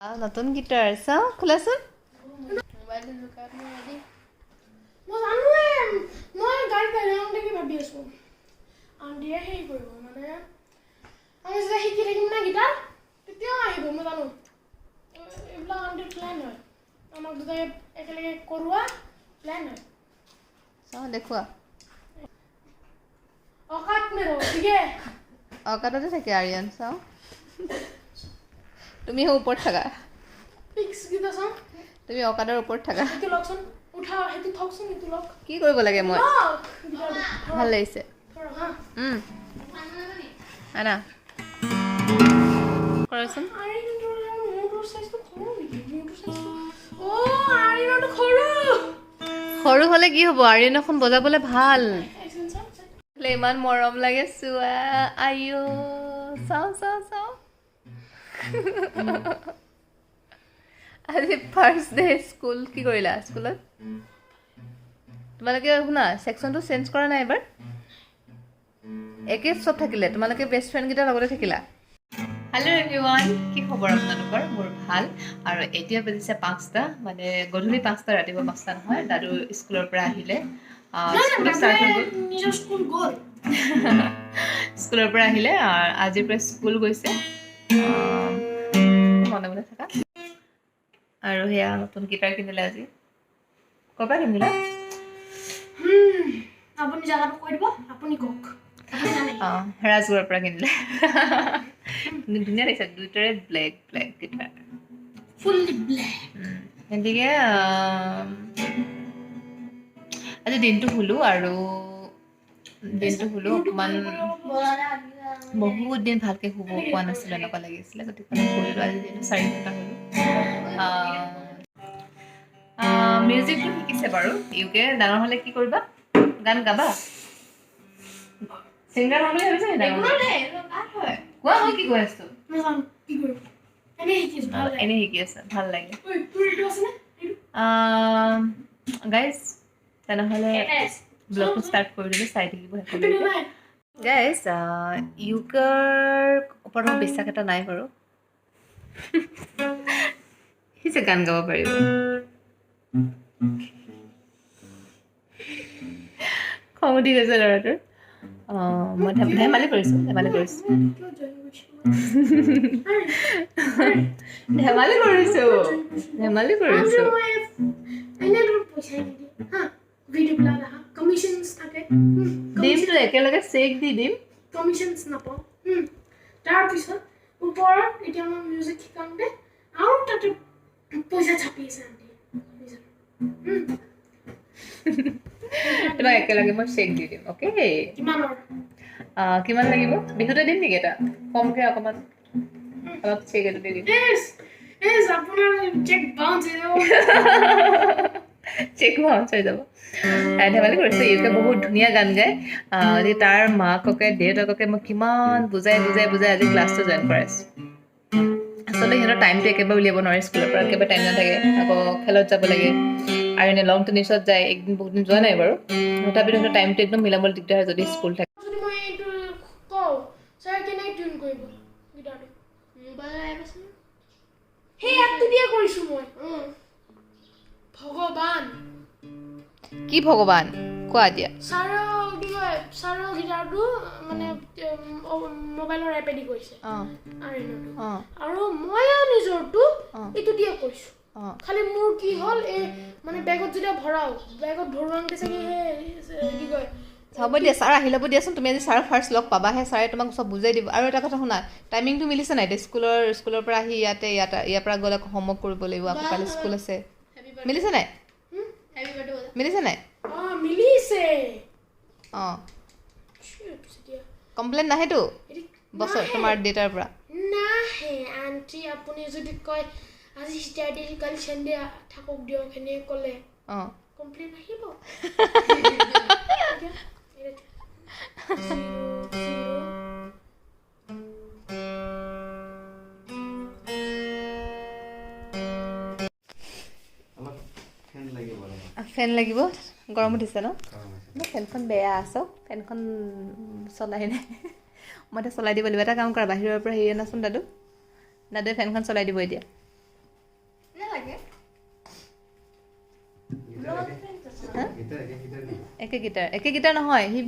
নতুন গিটাৰ চাওঁ খোলাচোন মই গাড়ী গাড়ী কি ভাবি আছো আন্টিয়ে হেৰি কৰিব মানে আমি যেতিয়া শিকি থাকিম না গিটাৰ তেতিয়াও আহিব মই জানো এইবিলাক আন্টিৰ প্লেন হয় আমাক দুটাই একেলগে কৰোৱা প্লেন হয় চাওঁ দেখুৱা অকাত মেৰো ঠিকে অকাততে থাকে আৰিয়ান চাওঁ তুমি ওপৰত থাকা পিক্স গিটা চাওঁ তুমি অকাতৰ ওপৰত থাকা এইটো লকচোন উঠা সেইটো থকচোন এইটো লক কি কৰিব লাগে মই ভাল লাগিছে আনা কৰাচোন সৰু হ'লে কি হ'ব আৰিয়ান এখন বজাবলৈ ভাল ইমান মৰম লাগে চোৱা আইঅ চাওঁ চাওঁ চাওঁ আজি ফাৰ্ষ্ট ডে স্কুল কি কৰিলা স্কুলত তোমালোকে শুনা ছেকশ্যনটো চেঞ্জ কৰা নাই এবাৰ একে চব থাকিলে তোমালোকে বেষ্ট ফ্ৰেণ্ডকেইটাৰ লগতে থাকিলা হেল্ল' এভৰিৱান কি খবৰ আপোনালোকৰ মোৰ ভাল আৰু এতিয়া বাজিছে 5টা মানে গধূলি 5টা ৰাতিপুৱা 5টা নহয় দাদু স্কুলৰ পৰা আহিলে স্কুলৰ পৰা আহিলে আজিৰ পৰা স্কুল গৈছে মনে মনে থাকা আৰু সেয়া নতুন গিটাৰ কিনিলে আজি ক'ৰ পৰা কিনিলা আপুনি জাগাটো কৈ দিব আপুনি কওক ৰাজগড়ৰ পৰা কিনিলে ধুনীয়া লাগিছে দুইটাৰে black black guitar fully black গতিকে আজি দিনটো শুলো আৰু অকণমান বহুত দিন ভালকৈ শুব পোৱা নাছিলোঁ এনেকুৱা লাগিছিলে গতিকে শুলিলোঁ আজি দিনটো 4 ঘণ্টা শুলোঁ মিউজিকটো শিকিছে বাৰু ইউকে ডাঙৰ হ'লে কি কৰিবা গান গাবা ছিংগাৰ হ'ম বুলি ভাবিছা কোৱা মই কি কৈ আছোঁ এনেই শিকি আছে ভাল লাগে গাইজ তেনেহ'লে ব্লগটো ষ্টাৰ্ট কৰি দিলোঁ চাই থাকিব সকলোকে গাইজ ইউকাৰ ওপৰত বিশ্বাস এটা নাই বাৰু সি যে গান গাব পাৰিব খং উঠি গৈছে ল'ৰাটোৰ মই ধেমালি কৰিছোঁ ধেমালি কৰিছোঁ দিমটো একেলগে চেক দি দিম কমিশনছ নাপাওঁ তাৰপিছত ওপৰত এতিয়া মই মিউজিক শিকাওঁতে আৰু তাতে পইচা ছাপি আছে আন্টি তোমাক একেলগে মই চেক দি দিম অ'কে কিমান লাগিব বিহুতে দিম নেকি এটা কমকৈ অকণমান অলপ চেক এটা দি দিম চেক বাউন্স হৈ যাব ধেমালি কৰিছোঁ ইউকে বহুত ধুনীয়া গান গায় তাৰ মাককে দেউতাককে মই কিমান বুজাই আজি ক্লাছটো জইন কৰাইছোঁ আচলতে সিহঁতৰ টাইমটো একেবাৰে উলিয়াব নোৱাৰে স্কুলৰ পৰা একেবাৰে টাইম নাথাকে আকৌ খেলত যাব লাগে আৰু এনে লং টেনিছত যায় একদিন বহুত দিন যোৱা নাই বাৰু তথাপিতো সিহঁতৰ টাইমটো একদম মিলাবলৈ দিগদাৰ হয় যদি স্কুল থাকে ভগৱান কি ভগৱান কোৱা দিয়া ছাৰৰ গিটাৰটো মানে মোবাইলৰ এপেদি কৰিছে আৰু মই নিজৰটো এইটো দিয়ে কৰিছোঁ খালি মোৰ কি হ'ল এই মানে বেগত যেতিয়া ভৰাও বেগত ভৰোৱাংতে চাগে কি কয় হ'ব দিয়া ছাৰ আহি ল'ব দিয়াচোন তুমি আজি ছাৰ ফাৰ্ষ্ট লগ পাবাহে ছাৰে তোমাক চব বুজাই দিব আৰু এটা কথা শুনা টাইমিংটো মিলিছে নাই এতিয়া স্কুলৰ পৰা আহি ইয়াৰ পৰা গ'লে হোমৱৰ্ক কৰিব লাগিব আকৌ কালি স্কুল আছে মিলিছে নাই মিলিছে কমপ্লেইন নাহেতো বছৰ তোমাৰ দেউতাৰ পৰা নাহে আণ্টি আপুনি যদি কয় আজি ষ্টাৰ্টে কালি চানডে থাকক দিয়ক এনেকৈ ক'লে কমপ্লেইন আহিব ফেন লাগিব গৰম উঠিছে ন ফেনখন বেয়া আছ ফেনখন চলাই নাই মই এতিয়া চলাই দিব লাগিব এটা কাম কৰা বাহিৰৰ পৰা হেৰি আনাচোন দাদুৱে ফেনখন চলাই দিব এতিয়া একে গীটাৰ নহয় সি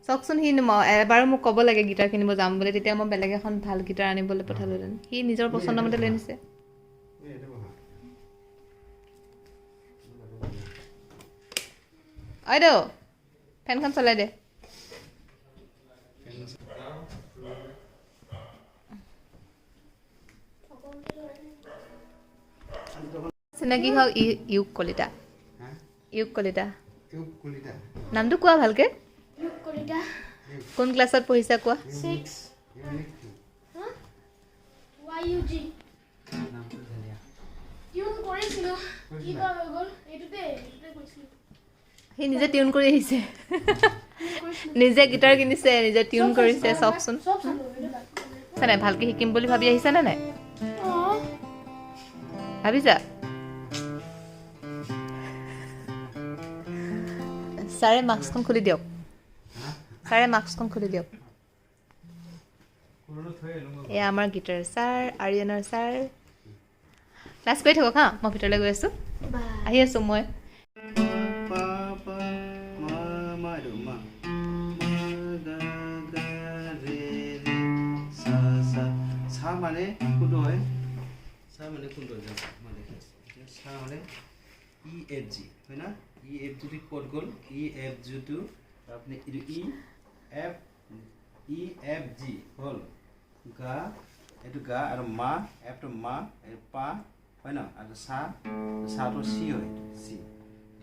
চাওকচোন সি এবাৰ মোক ক'ব লাগে গীটাৰ কিনিব যাম বুলি তেতিয়া মই বেলেগ এখন ভাল গীটাৰ আনিবলৈ পঠালোহেঁতেন সি নিজৰ পচন্দ মতে লৈ নিছে আইদেউ ফেনখন চলাই দে চিনাকি হওক ইউক কলিতা ইউক কলিতা নামটো কোৱা ভালকে কোন ক্লাছত পঢ়িছা কোৱা সি নিজে টিউন কৰি আহিছে নিজে গীটাৰ কিনিছে নিজে টিউন কৰিছে চাওকচোন নাই ভালকে শিকিম বুলি ভাবি আহিছা নে নাই ভাবিছা ছাৰে মাস্কখন খুলি দিয়ক ছাৰে মাস্কখন খুলি দিয়ক এয়া আমাৰ গীটাৰ ছাৰ আৰিয়ানৰ ছাৰ ক্লাছ কৰি থাকক হা মই ভিতৰলৈ গৈ আছোঁ আহি আছোঁ মই মানে কোনটো হয় চাহ মানে কোনটো মানে চাহ হ'লে ই এফ জি হয় না ই এফ জিটো ক'ত গ'ল ই এফ জিটো আপুনি এইটো ই এফ জি হ'ল গা এইটো গা আৰু মা এফটো মা পা হয় ন আৰু চাহটো চি হয় চি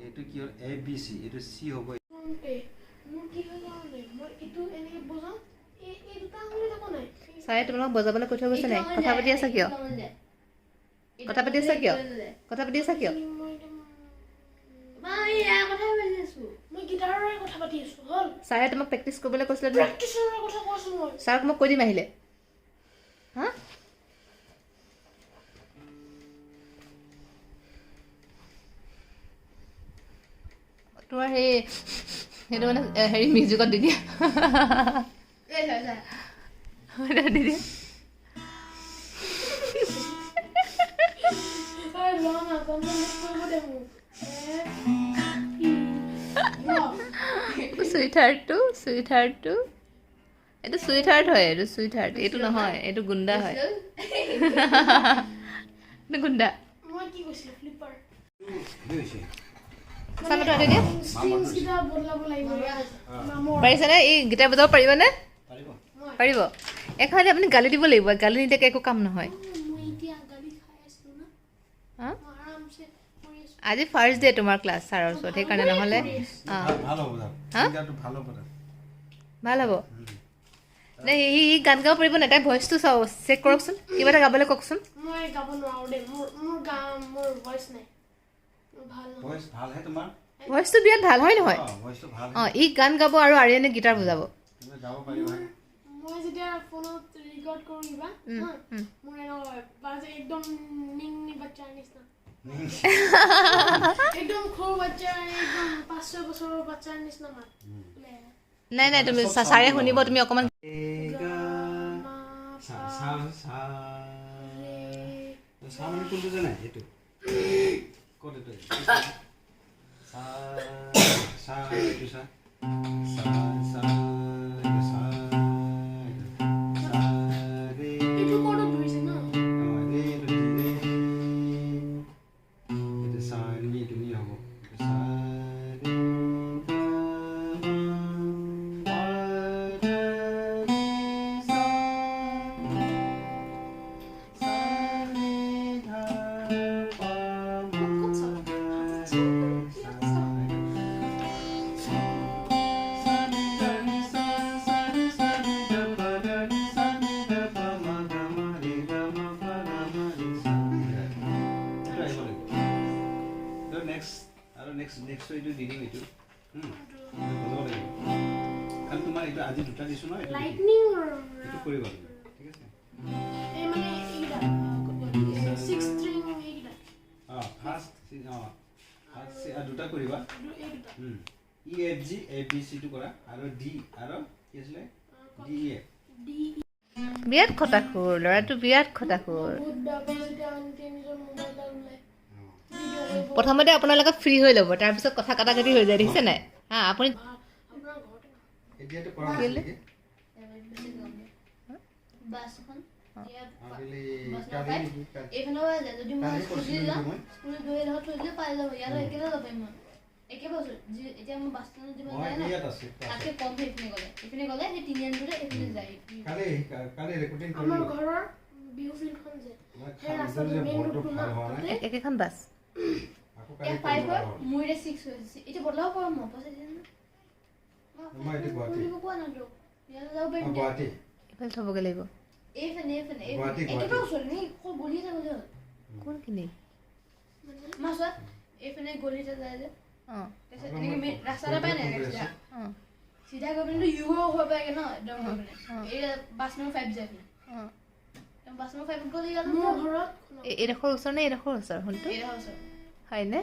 এইটো কি হ'ল এ বি চি এইটো চি হ'ব ছাৰে তোমালোকক বজাবলৈ কৈ থৈ গৈছে নাই কথা পাতি আছা কিয় কথা পাতি আছা কিয় কথা পাতি আছা কিয় ছাৰে তোমাক প্ৰেক্টিচ কৰিবলৈ কৈছিলে ছাৰক মই কৈ দিম আহিলে হা তোমাৰ সেইটো মানে হেৰি মিউজিকত দি দিয়া দি দিয়া চুইট হাৰ্টটো এইটো চুইট হাৰ্ট হয় এইটো চুইট হাৰ্ট এইটো নহয় এইটো গুণ্ডা হয় এইটো গুণ্ডা পাৰিছেনে এই গীটাৰ বজাব পাৰিবনে পাৰিব এখালি আপুনি গালি দিব লাগিব গালি নিদিয়াকৈ একো কাম নহয় আজি ফাৰ্ষ্ট ডে তোমাৰ ক্লাছ ছাৰৰ ওচৰত সেইকাৰণে নহ'লে ভাল হ'ব নে সি গান গাব পাৰিব নাই তাই ভইচটো চাওঁ চেক কৰকচোন কিবা এটা গাবলৈ কওকচোন ভইচটো বিৰাট ভাল হয় নহয় অঁ ই গান গাব আৰু আৰিয়ানে গীটাৰ বজাব মই যেতিয়া ফোনত ৰেকৰ্ড কৰোঁ কিবা মোৰ একদম নিংনি বাচ্চাৰ নিচিনা একদম সৰু বাচ্চাৰ একদম 5-6 বছৰৰ বাচ্চাৰ নিচিনা মাত নাই নাই তুমি ছাৰে শুনিব তুমি অকণমান নেক্সট এইটো দি দিম এইটো কাৰণ তোমাৰ এইটো আজি দুটা দিছোঁ ন লাইটনিং এইটো কৰিব ঠিক আছে এই মানে এইটা 6 string এইটা ফাৰ্ষ্ট দুটা কৰিবা E F G A B C টো কৰা আৰু ডি আৰু কি আছিলে ডি এ বিৰাট খটাখুৰ ল'ৰাটো বিৰাট খটাখুৰ বহুত বেয়া পাইছে যেতিয়া নিজৰ মোবাইল ওলাই ভিডিঅ' প্ৰথমতে আপোনালোকে ফ্ৰী হৈ ল'ব তাৰপিছত কথা কাটাকাটি হৈ যায় দেখিছে নাই হা আপুনি আপোনাৰ ঘৰতে এতিয়াতো কৰা কেলে? নেকি বাছখন আবেলি এইফালে যদি মই স্কুটি যাওঁ স্কুটি গৈ লগত থৈ দিলে পাই যাব ইয়াত একেবাৰে যাব পাৰিম মই একে বছৰ এতিয়া মই বাছ ষ্টেণ্ডত যিমান যায় না তাতকে কম এইপিনে গ'লে সেই তিনিআলিটোতে এইপিনে যায় কালি ৰেকৰ্ডিং আমাৰ ঘৰৰ বিহু ফিল্ডখন যে সেই ৰাস্তাটো মেইন ৰোডটো না একেখন বাছ এতিয়া 5 হয় মোৰ এতিয়া 6 হৈছে এতিয়া বদলাব পাৰোঁ মই পইচা দিয়ে না মই এইটো গুৱাহাটী কোৱা না তো ইয়ালৈ যাব পাৰিম গুৱাহাটী এইফালে থ'বগৈ লাগিব এইফালে গুৱাহাটী একেবাৰে ওচৰত নি গলি এটা গ'লে হ'ল কোনখিনি মাছ এইফালে গলি এটা যায় যে অঁ তাৰপিছত এনেকৈ ৰাস্তা এটা পাই নাই চিধা অঁ চিধা গৈ পিনে ইউ হৈ পায়গৈ ন একদম হৈ পিনে এই বাছ নম্বৰ 5 যায় পিনে অঁ বাছ নম্বৰ 5 গ'লে ইয়াত মোৰ ঘৰত এইডোখৰ ওচৰ নে এইডোখৰ ওচৰ শুনটো এইডোখৰ ওচৰত হয়নে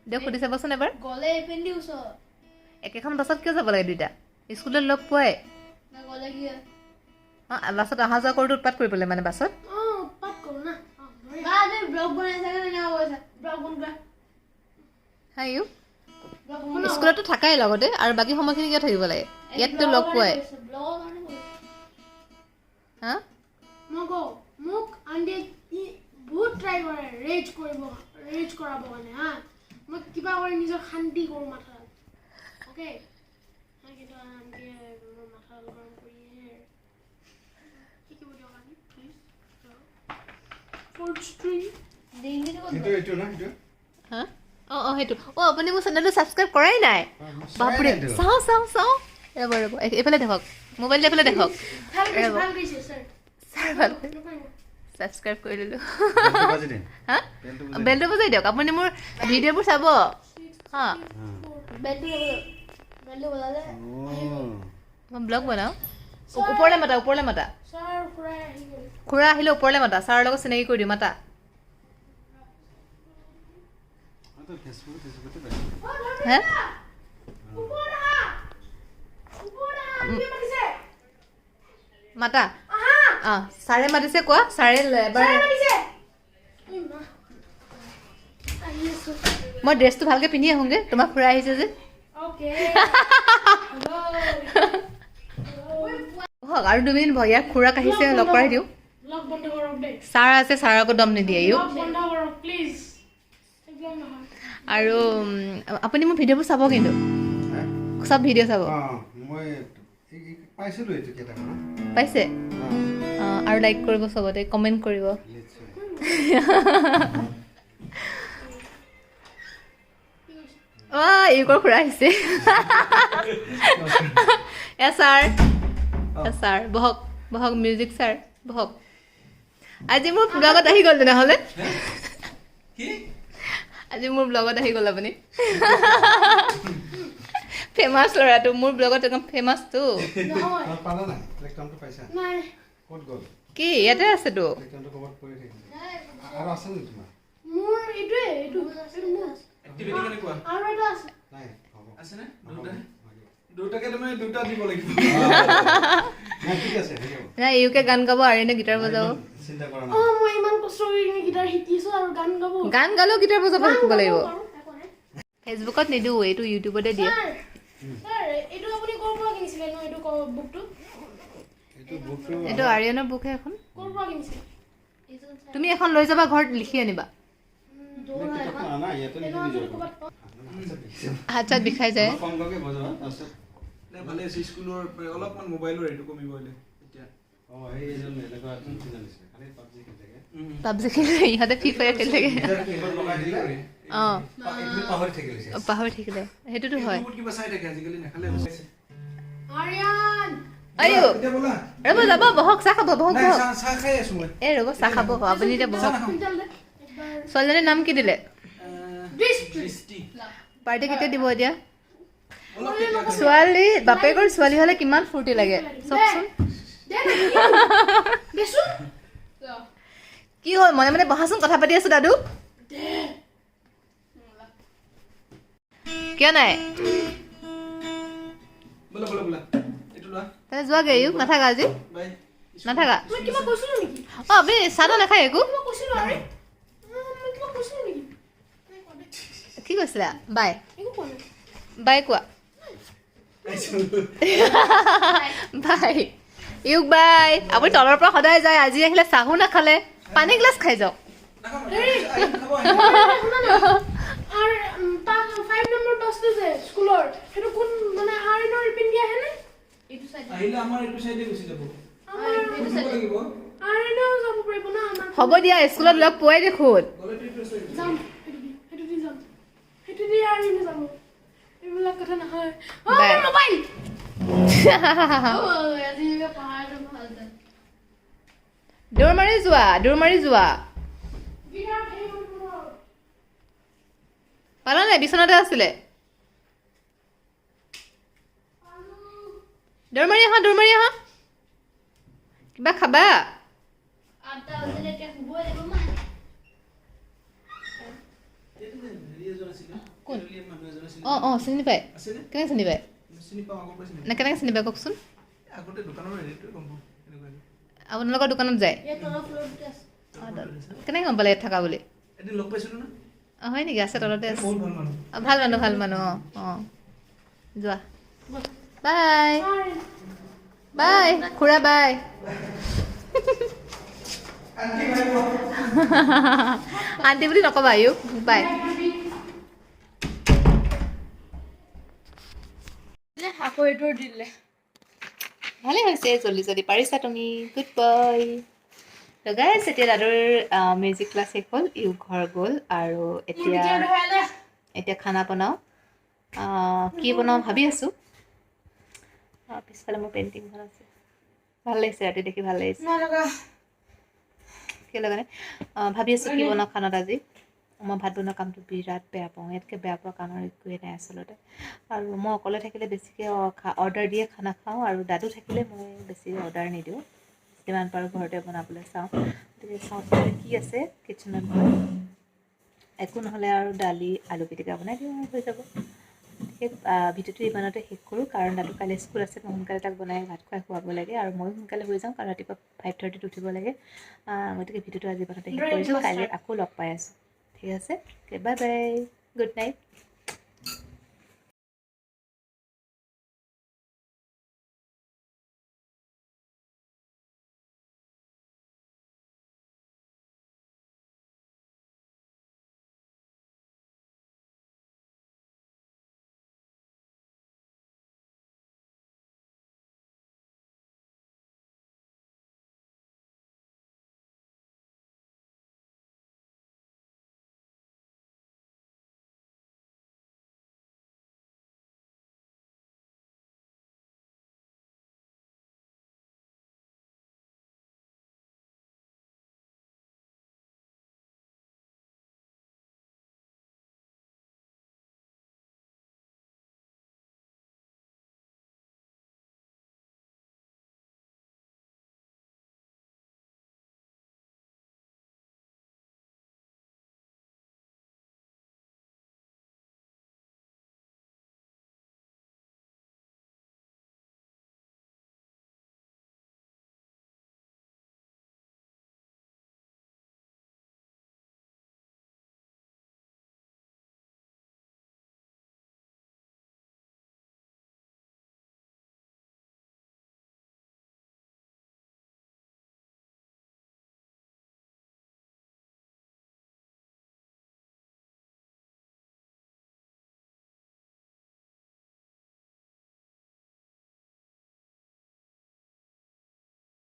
দিয়ক সুধি চাবচোন এবাৰ গ'লে এইপিনে ওচৰত একেখন বাছত কিয় যাব লাগে দুইটা স্কুলত লগ পোৱাই না গ'লে কি হয় অঁ বাছত অহা যোৱা কৰোঁতে উৎপাত কৰিবলৈ মানে বাছত উৎপাত কৰোঁ না বা আজি ব্লগ বনাইছে কাৰণে কৈছা ব্লগ বনোৱা হাই ইউ ব্লগ স্কুলতো থাকাই লগতে আৰু বাকী সময়খিনি কিয় থাকিব লাগে ইয়াততো লগ পোৱাই ব্লগৰ কাৰণে কৈছে হা মই কওঁ মোক আন্টিয়ে বহুত ট্ৰাই কৰে ৰেজ কৰাবৰ কাৰণে হা মই কিবা কৰি নিজৰ শান্তি কৰোঁ মাথাত অ'কে কিন্তু আন্টিয়ে মোৰ মাথা গৰম কৰিহে শিকিব দিয়ক আন্টি প্লিজ ফ'ৰ্থ ষ্ট্ৰীম দিনটো ক'ত এইটো এইটো না এইটো হা অঁ অঁ সেইটো অঁ আপুনি মোৰ চেনেলটো ছাবস্ক্ৰাইব কৰাই নাই বাপৰে চাওঁ ৰ'ব এইফালে দেখক মোবাইলটো এইফালে দেখক ভাল কৰিছে ছাৰ ছাৰ ভাল ছাবস্ক্ৰাইব কৰি দিলোঁ বাজি দিন হা বেলটো বজাই দিয়ক আপুনি মোৰ ভিডিঅ'বোৰ চাব হা বেলটো বজালে মই ব্লগ বনাওঁ ওপৰলৈ মাতা ছাৰ খুৰাই আহি গ'ল খুৰা আহিলে ওপৰলৈ মাতা ছাৰৰ লগত চিনাকি কৰি দিওঁ মাতা তো ফেসবুকে হে মাতা অঁ ছাৰে মাতিছে কোৱা ছাৰে এবাৰ মই ড্ৰেছটো ভালকৈ পিন্ধি আহোঁগৈ তোমাক খুৰা আহিছে যে হওক আৰু 2 মিনিট ইয়াৰ খুৰাক আহিছে লগ কৰাই দিওঁ ছাৰ আছে ছাৰ আকৌ দম নিদিয়ে ইও আৰু আপুনি মোৰ ভিডিঅ'বোৰ চাব কিন্তু চব ভিডিঅ' চাব মই পাইছিলোঁ এইটো কেইটামান পাইছে অঁ আৰু লাইক কৰিব চবতে কমেণ্ট কৰিব অঁ ইউকৰ খুৰা আহিছে ছাৰ বহক মিউজিক ছাৰ বহক আজি মোৰ ব্লগত আহি গ'ল তেনেহ'লে আজি মোৰ ব্লগত আহি গ'ল আপুনি ফেমাছ ল'ৰাটো মোৰ ব্লগত একদম ফেমাছটো কি ইয়াতে আছেতো নাই ইউকে গান গাব আৰু এনে গীটাৰ বজাব গান গালেও গীটাৰ বজাব শিকিব লাগিব ফেচবুকত নিদিওঁ এইটো ইউটিউবতে দিয়ে এইটো আৰিয়ানৰ বুকহে এখন তুমি এখন লৈ যাবা ঘৰত লিখি আনিবা হাত চাত বিষাই যায় পাবজি খেলি ইহঁতে ফ্ৰী ফায়াৰ খেলি থাকে অঁ পাহৰি থাকিলে সেইটোতো হয় ৰ'ব যাব বহক চাহ খাব বহক এই ৰ'ব চাহ খাব আপুনি এতিয়া বহক ছোৱালীজনীৰ নাম কি দিলে পাৰ্টি কেতিয়া দিব এতিয়া ছোৱালী বাপেকৰ ছোৱালী হ'লে কিমান ফূৰ্তি লাগে চাওকচোন কি হ'ল মনে মনে বহাচোন কথা পাতি আছো দাদু কিয় নাই তাহলে যোৱাগে ইউ নাথাকা আজি নাথাকা অঁ আপুনি চাহ নাখায় একো কৈছিলা বাই একো কোৱা নাই বাই কোৱা বাই ইউক বাই আপুনি তলৰ পৰা সদায় যায় আজি আহিলে চাহো নাখালে পানী গ্লাছ খাই যাওক আর 5 নম্বৰ বাসটো যে স্কুলৰ হেতু কোন মানে আইনৰ পিন্ধি আহে নে এইটো সাইড আহিলে আমাৰ এইটো সাইডে গুচি যাব আমাৰ লাগিব আইনৰ যাব পাৰিব না আমাৰ হ'ব দিয়া স্কুলত লগ পোৱাই দেখোন গলে এইটো সাইড যাম হেতু দি যাম হেতু দি আইনে যাব এইবিলাক কথা নহয় বাই। মোবাইল ও আজি পাহাৰটো ভাল তাত দৌৰ মাৰি যোৱা বিৰাট হেই কৰিব পালা নাই বিচনাতে আছিলে দৌৰ মাৰি আহা কিবা খাবা আটা বজলে এতিয়া শুবই লাগিব মা এইটো যে হেৰি এজন আছিল কোন? কেৰলীয়ান মানুহ এজন আছিল চিনি পায় আছেনে কেনেকৈ চিনি পায় চিনি পাওঁ আগৰ পৰা চিনি নে কেনেকৈ চিনি পায় কওকচোন আগতে দোকানৰ হেৰিটোৱে গম পাওঁ এনেকুৱা আপোনালোকৰ দোকানত যায় ইয়াত তলৰ ফ্লৰতে আছে কেনেকৈ গম পালে ইয়াত থকা বুলি এদিন লগ পাইছিলোঁ না হয় নেকি আছে তলতে আছে বহুত ভাল মানুহ ভাল মানুহ অঁ যোৱা বাই বাই খুৰা বাই আণ্টি বুলি নক'বা ইউ বাই আকৌ এইটোৰ দিলে ভালেই হৈছে জল্দি পাৰিছা তুমি গুড বয় তো গাইছ এতিয়া দাদুৰ মিউজিক ক্লাছ শেষ হ'ল ইউ ঘৰ গ'ল আৰু এতিয়া খানা বনাওঁ কি বনাওঁ ভাবি আছোঁ পিছফালে মোৰ পেইণ্টিংখন আছে ভাল লাগিছে ৰাতি দেখি ভাল লাগিছে কি লগা নাই ভাবি আছোঁ কি বনাওঁ খানাত আজি মই ভাত বনোৱা কামটো বিৰাট বেয়া পাওঁ ইয়াতকৈ বেয়া পোৱা কামৰ একোৱেই নাই আচলতে আৰু মই অকলে থাকিলে বেছিকৈ অৰ্ডাৰ দিয়ে খানা খাওঁ আৰু দাদু থাকিলে মই বেছি অৰ্ডাৰ নিদিওঁ যিমান পাৰোঁ ঘৰতে বনাবলৈ চাওঁ গতিকে চাওঁ কি আছে কিটচেনত গৈ একো নহ'লে আৰু দালি আলু পিটিকা বনাই দিওঁ আৰু হৈ যাব সেই ভিডিঅ'টো ইমানতে শেষ কৰোঁ কাৰণ দাদু কাইলৈ স্কুল আছে মই সোনকালে তাক বনাই ভাত খুৱাই খুৱাব লাগে আৰু ময়ো সোনকালে হৈ যাওঁ কাৰণ ৰাতিপুৱা 5:30ত উঠিব লাগে গতিকে ভিডিঅ'টো আজি ইমানতে শেষ কৰিছোঁ কাইলৈ আকৌ লগ পাই আছোঁ ঠিক আছে বাই বাই গুড নাইট